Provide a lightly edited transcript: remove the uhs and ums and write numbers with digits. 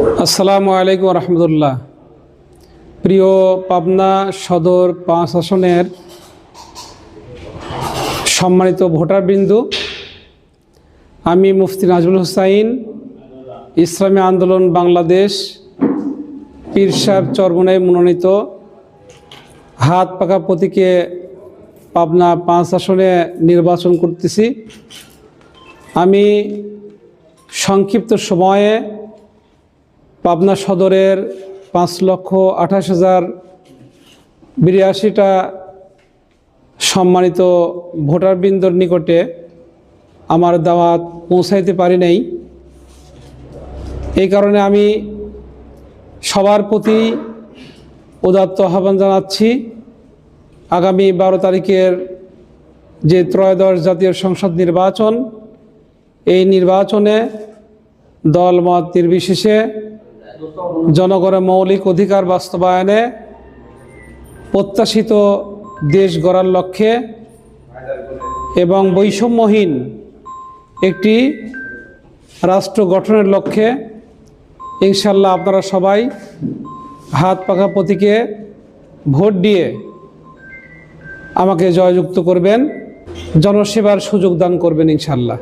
আসসালামু আলাইকুম রহমতুল্লাহ। প্রিয় পাবনা সদর 5 আসনের সম্মানিত ভোটারবৃন্দ, আমি মুফতি নাজমুল হুসাইন, ইসলামী আন্দোলন বাংলাদেশ পীর সাহেব চরমোনাই মনোনীত হাত পাকা প্রতীকে পাবনা 5 আসনে নির্বাচন করতেছি। আমি সংক্ষিপ্ত সময়ে পাবনা সদরের 5,28,082টা সম্মানিত ভোটারবৃন্দর নিকটে আমার দাওয়াত পৌঁছাইতে পারি নাই। এই কারণে আমি সবার প্রতি উদাত্ত আহ্বান জানাচ্ছি, আগামী 12 তারিখের যে ত্রয়োদশ জাতীয় সংসদ নির্বাচন, এই নির্বাচনে দল মত নির্বিশেষে জনগণের মৌলিক অধিকার বাস্তবায়নে প্রত্যাশিত দেশ গড়ার লক্ষ্যে এবং বৈষম্যহীন একটি রাষ্ট্র গঠনের লক্ষ্যে ইনশাল্লাহ আপনারা সবাই হাত পাকা প্রতীকে ভোট দিয়ে আমাকে জয়যুক্ত করবেন, জনসেবার সুযোগ দান করবেন ইনশাল্লাহ।